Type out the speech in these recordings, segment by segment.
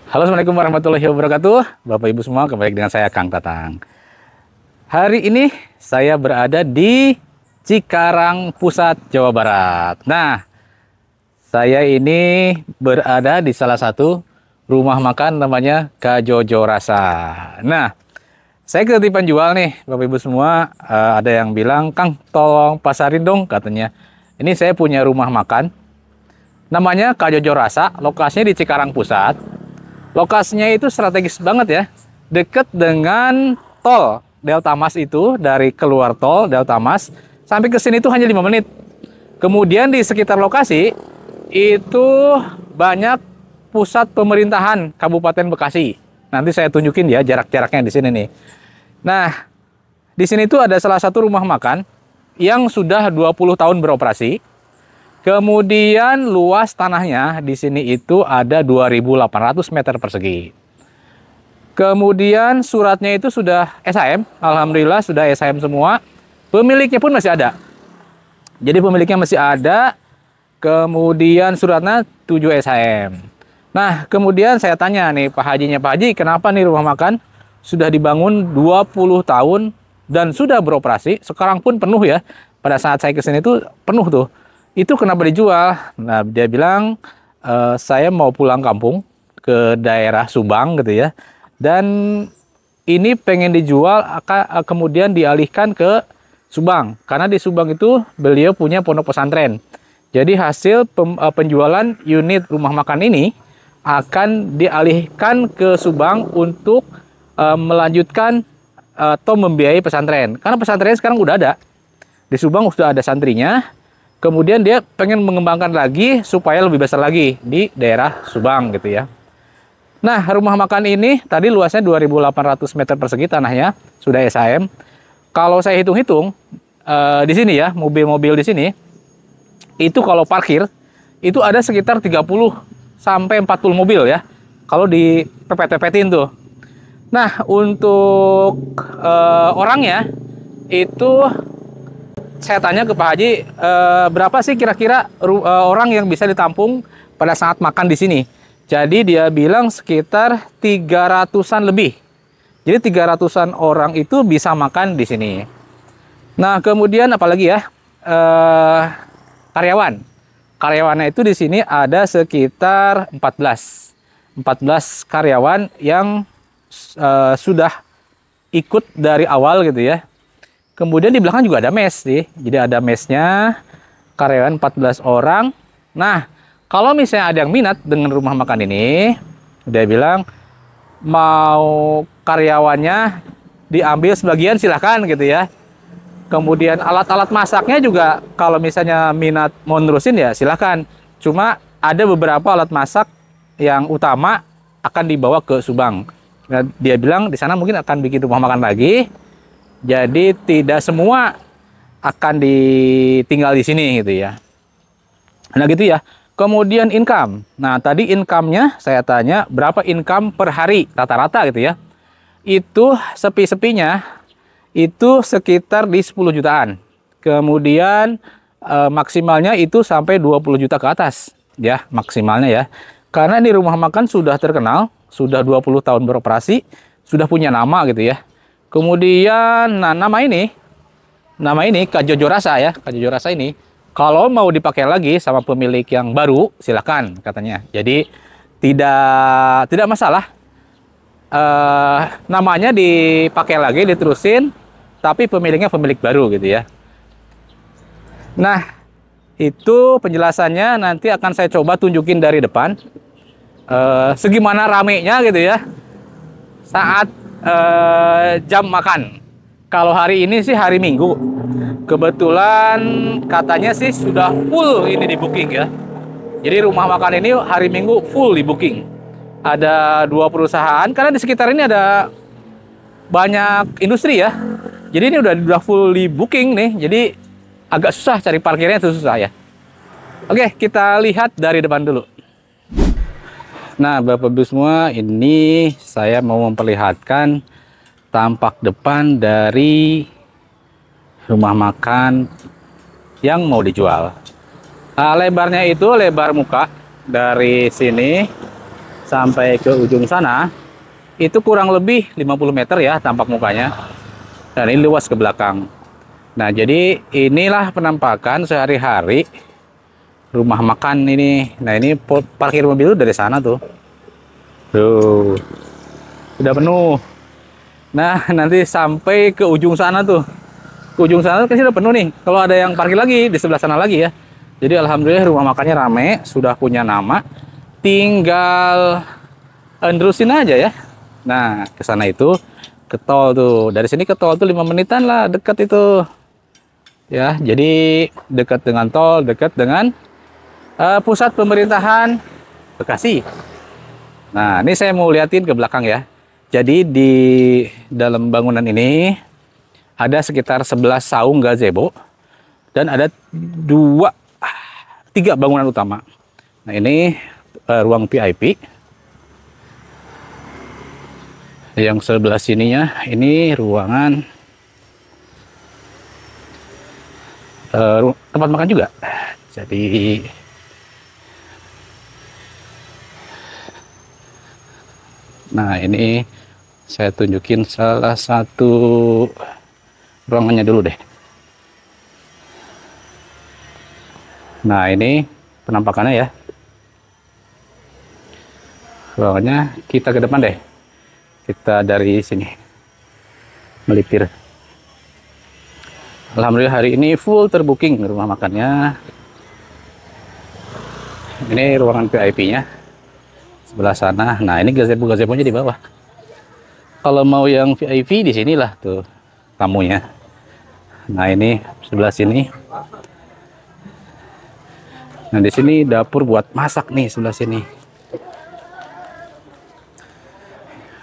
Halo, assalamualaikum warahmatullahi wabarakatuh. Bapak Ibu semua, kembali dengan saya Kang Tatang. Hari ini saya berada di Cikarang Pusat, Jawa Barat. Nah, saya ini berada di salah satu rumah makan namanya Kak Jojo Rasa. Nah, saya ketipan jual nih, Bapak Ibu semua. Ada yang bilang, Kang, tolong pasarin dong, katanya. Ini saya punya rumah makan, namanya Kak Jojo Rasa, lokasinya di Cikarang Pusat. Lokasinya itu strategis banget ya, deket dengan tol Delta Mas itu, dari keluar tol Delta Mas, sampai ke sini itu hanya 5 menit. Kemudian di sekitar lokasi, itu banyak pusat pemerintahan Kabupaten Bekasi. Nanti saya tunjukin ya jarak-jaraknya di sini nih. Nah, di sini tuh ada salah satu rumah makan yang sudah 20 tahun beroperasi. Kemudian luas tanahnya di sini itu ada 2.800 meter persegi. Kemudian suratnya itu sudah SHM, alhamdulillah sudah SHM semua. Pemiliknya pun masih ada. Jadi pemiliknya masih ada. Kemudian suratnya 7 SHM. Nah, kemudian saya tanya nih Pak Hajinya, Pak Haji, kenapa nih rumah makan sudah dibangun 20 tahun dan sudah beroperasi, sekarang pun penuh ya. Pada saat saya kesini tuh penuh tuh. Itu kenapa dijual? Nah, dia bilang, saya mau pulang kampung ke daerah Subang gitu ya. Dan ini pengen dijual, kemudian dialihkan ke Subang. Karena di Subang itu beliau punya pondok pesantren. Jadi hasil penjualan unit rumah makan ini akan dialihkan ke Subang untuk melanjutkan atau membiayai pesantren. Karena pesantren sekarang udah ada. Di Subang sudah ada santrinya. Kemudian dia pengen mengembangkan lagi supaya lebih besar lagi di daerah Subang gitu ya. Nah, rumah makan ini tadi luasnya 2.800 meter persegi tanahnya, sudah SHM. Kalau saya hitung-hitung di sini ya, mobil-mobil di sini itu kalau parkir itu ada sekitar 30 sampai 40 mobil ya. Kalau di pepet-pepetin tuh. Nah, untuk orangnya itu saya tanya ke Pak Haji, berapa sih kira-kira orang yang bisa ditampung pada saat makan di sini? Jadi dia bilang sekitar 300-an lebih. Jadi 300-an orang itu bisa makan di sini. Nah, kemudian apalagi ya? Karyawan. Karyawannya itu di sini ada sekitar 14 karyawan yang sudah ikut dari awal gitu ya. Kemudian di belakang juga ada mes sih. Jadi ada mesnya, karyawan 14 orang. Nah, kalau misalnya ada yang minat dengan rumah makan ini, dia bilang mau karyawannya diambil sebagian silahkan gitu ya. Kemudian alat-alat masaknya juga kalau misalnya minat mau nerusin ya silahkan. Cuma ada beberapa alat masak yang utama akan dibawa ke Subang. Nah, dia bilang di sana mungkin akan bikin rumah makan lagi. Jadi tidak semua akan ditinggal di sini gitu ya. Nah gitu ya. Kemudian income. Nah tadi income-nya saya tanya berapa income per hari rata-rata gitu ya. Itu sepi-sepinya itu sekitar di 10 jutaan. Kemudian maksimalnya itu sampai 20 juta ke atas ya maksimalnya ya. Karena di rumah makan sudah terkenal, sudah 20 tahun beroperasi, sudah punya nama gitu ya. Kemudian, nah nama ini Kak Jojo Rasa ya, Kak Jojo Rasa ini, kalau mau dipakai lagi sama pemilik yang baru, silahkan katanya. Jadi tidak masalah, namanya dipakai lagi, diterusin, tapi pemiliknya pemilik baru gitu ya. Nah, itu penjelasannya nanti akan saya coba tunjukin dari depan, segimana ramenya gitu ya, saat jam makan. Kalau hari ini sih hari Minggu. Kebetulan katanya sih sudah full ini di booking ya. Jadi rumah makan ini hari Minggu full di booking. Ada 2 perusahaan karena di sekitar ini ada banyak industri ya. Jadi ini udah full di booking nih. Jadi agak susah cari parkirnya, itu susah ya. Oke, kita lihat dari depan dulu. Nah, Bapak Ibu semua, ini saya mau memperlihatkan tampak depan dari rumah makan yang mau dijual. Lebarnya itu lebar muka dari sini sampai ke ujung sana itu kurang lebih 50 meter ya tampak mukanya. Dan ini luas ke belakang. Nah, jadi inilah penampakan sehari-hari rumah makan ini. Nah, ini parkir mobil dari sana tuh. Tuh. Sudah penuh. Nah, nanti sampai ke ujung sana tuh. Ke ujung sana kan sudah penuh nih. Kalau ada yang parkir lagi di sebelah sana lagi ya. Jadi alhamdulillah rumah makannya rame, sudah punya nama. Tinggal nerusin aja ya. Nah, ke sana itu ke tol tuh. Dari sini ke tol tuh 5 menitan lah, dekat itu. Ya, jadi dekat dengan tol, dekat dengan pusat pemerintahan Bekasi. Nah, ini saya mau liatin ke belakang ya. Jadi di dalam bangunan ini ada sekitar 11 saung gazebo dan ada 3 bangunan utama. Nah, ini ruang VIP. Yang sebelah sininya ini ruangan tempat makan juga. Jadi nah, ini saya tunjukin salah satu ruangannya dulu deh. Nah, ini penampakannya ya. Ruangannya kita ke depan deh. Kita dari sini melipir. Alhamdulillah hari ini full terbooking rumah makannya. Ini ruangan VIP-nya. Sebelah sana. Nah, ini gazebo-gazebonya di bawah. Kalau mau yang VIP di sinilah tuh tamunya. Nah, ini sebelah sini. Nah, di sini dapur buat masak nih sebelah sini.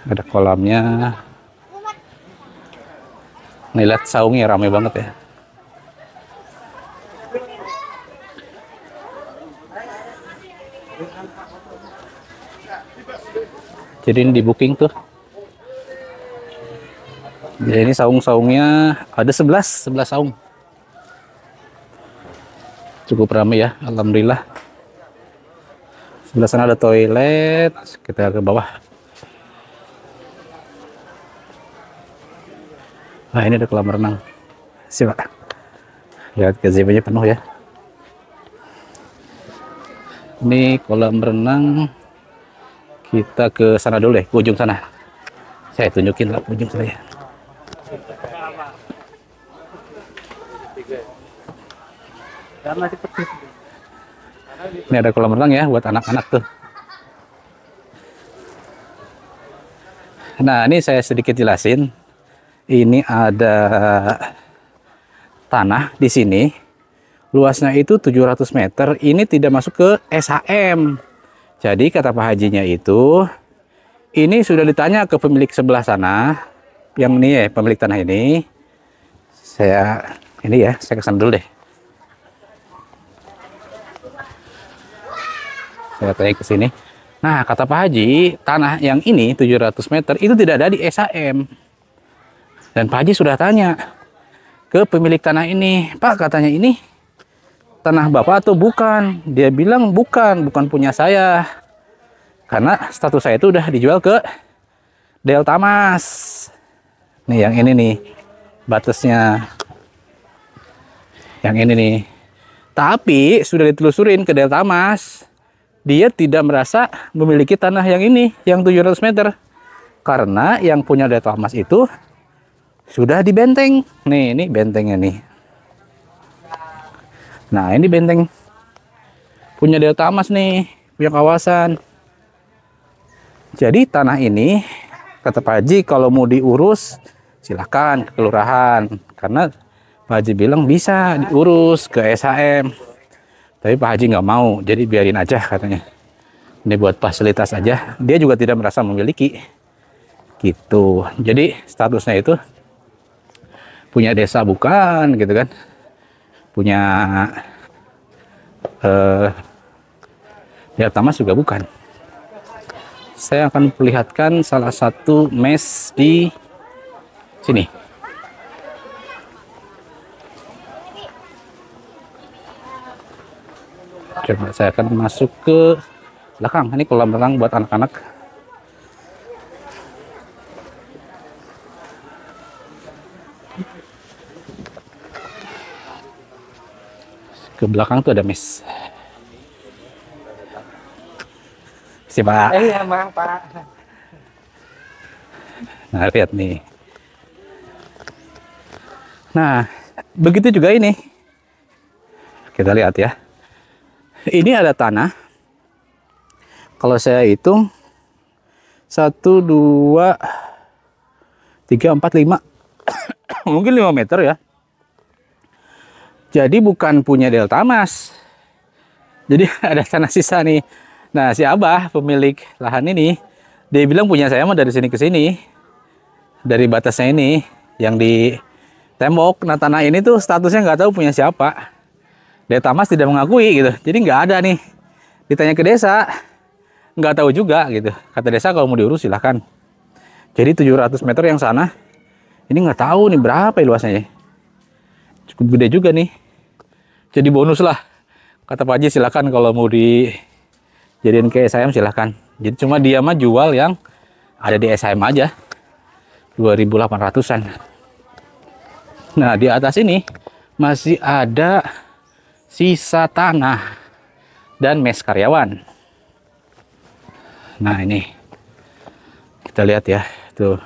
Ada kolamnya. Nih, lihat saungnya ramai banget ya. Jadi ini di booking tuh. Ya, ini saung-saungnya ada 11 saung. Cukup ramai ya, alhamdulillah. Sebelah sana ada toilet, kita ke bawah. Nah, ini ada kolam renang. Siapa? Lihat gazebo-nya penuh ya. Ini kolam renang. Kita ke sana dulu deh, ke ujung sana. Saya tunjukin lah ujung sana ya. Ini ada kolam renang ya buat anak-anak tuh. Nah, ini saya sedikit jelasin. Ini ada tanah di sini. Luasnya itu 700 meter. Ini tidak masuk ke SHM. Jadi kata Pak Hajinya itu, ini sudah ditanya ke pemilik sebelah sana. Yang ini ya, pemilik tanah ini. Saya kesana dulu deh. Saya tanya ke sini. Nah, kata Pak Haji, tanah yang ini 700 meter itu tidak ada di SHM. Dan Pak Haji sudah tanya ke pemilik tanah ini, Pak, katanya ini tanah Bapak atau bukan? Dia bilang bukan punya saya. Karena status saya itu udah dijual ke Delta Mas. Nih, yang ini nih batasnya. Yang ini nih. Tapi sudah ditelusurin ke Delta Mas. Dia tidak merasa memiliki tanah yang ini, yang 700 meter. Karena yang punya Delta Mas itu sudah di benteng. Nih, ini bentengnya nih. Nah, ini benteng punya Delta Mas nih, punya kawasan. Jadi tanah ini, kata Pak Haji, kalau mau diurus silahkan ke kelurahan. Karena Pak Haji bilang bisa diurus ke SHM. Tapi Pak Haji nggak mau, jadi biarin aja katanya. Ini buat fasilitas aja. Dia juga tidak merasa memiliki. Gitu. Jadi statusnya itu punya desa bukan, gitu kan? Punya Delta Mas juga bukan. Saya akan perlihatkan salah satu mes di sini. Coba saya akan masuk ke belakang. Ini kolam renang buat anak-anak. Ke belakang tuh ada mes. Siapa? Iya, maaf Pak. Nah, lihat nih. Nah, begitu juga ini. Kita lihat ya. Ini ada tanah. Kalau saya hitung 1, 2, 3, 4, 5. Mungkin 5 meter ya. Jadi bukan punya Deltamas. Jadi ada tanah sisa nih. Nah, si Abah pemilik lahan ini, dia bilang punya saya mah dari sini ke sini. Dari batasnya ini yang di tembok. Nah, tanah ini tuh statusnya nggak tahu punya siapa. Deltamas tidak mengakui gitu. Jadi nggak ada nih. Ditanya ke desa, nggak tahu juga gitu. Kata desa kalau mau diurus silahkan. Jadi 700 meter yang sana, ini nggak tahu nih berapa luasnya. Cukup gede juga nih. Jadi bonus lah. Kata Pak Haji silahkan kalau mau dijadiin ke SHM silahkan. Jadi cuma dia mah jual yang ada di SHM aja. 2.800-an. Nah, di atas ini masih ada sisa tanah dan mes karyawan. Nah, ini kita lihat ya, tuh.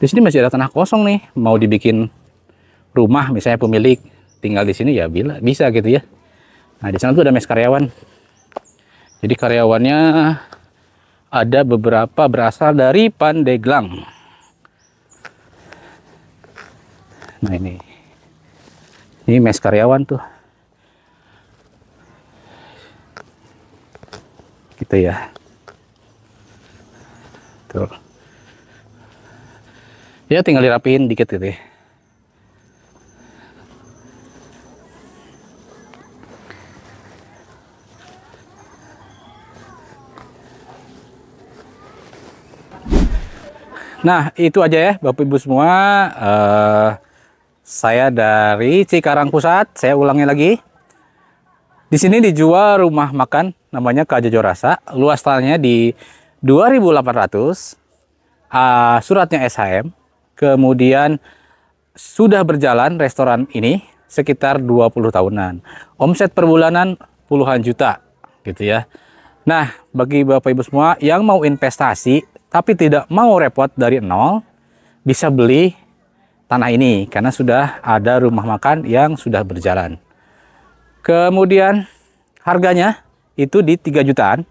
Di sini masih ada tanah kosong nih, mau dibikin rumah misalnya pemilik tinggal di sini ya bisa gitu ya. Nah, di sana tuh ada mes karyawan. Jadi karyawannya ada beberapa berasal dari Pandeglang. Nah, ini mes karyawan tuh. Gitu ya. Tuh. Ya tinggal dirapiin dikit gitu ya. Nah, itu aja ya Bapak Ibu semua. Saya dari Cikarang Pusat. Saya ulangi lagi. Di sini dijual rumah makan namanya Kak Jojo Rasa. Luas tanahnya di 2.800. Suratnya SHM. Kemudian sudah berjalan restoran ini sekitar 20 tahunan. Omset per bulanan puluhan juta gitu ya. Nah, bagi Bapak Ibu semua yang mau investasi tapi tidak mau repot dari nol, bisa beli tanah ini karena sudah ada rumah makan yang sudah berjalan. Kemudian harganya itu di 3 jutaan,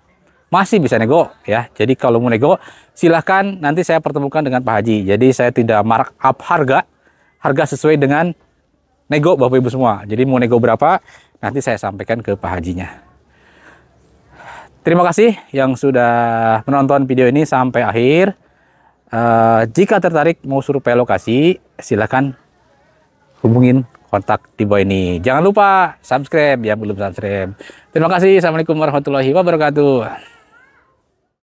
masih bisa nego ya. Jadi kalau mau nego silahkan nanti saya pertemukan dengan Pak Haji. Jadi saya tidak markup harga sesuai dengan nego Bapak Ibu semua. Jadi mau nego berapa nanti saya sampaikan ke Pak Hajinya. Terima kasih yang sudah menonton video ini sampai akhir. Jika tertarik mau survei lokasi, silakan hubungin kontak di bawah ini. Jangan lupa subscribe yang belum subscribe. Terima kasih. Assalamualaikum warahmatullahi wabarakatuh.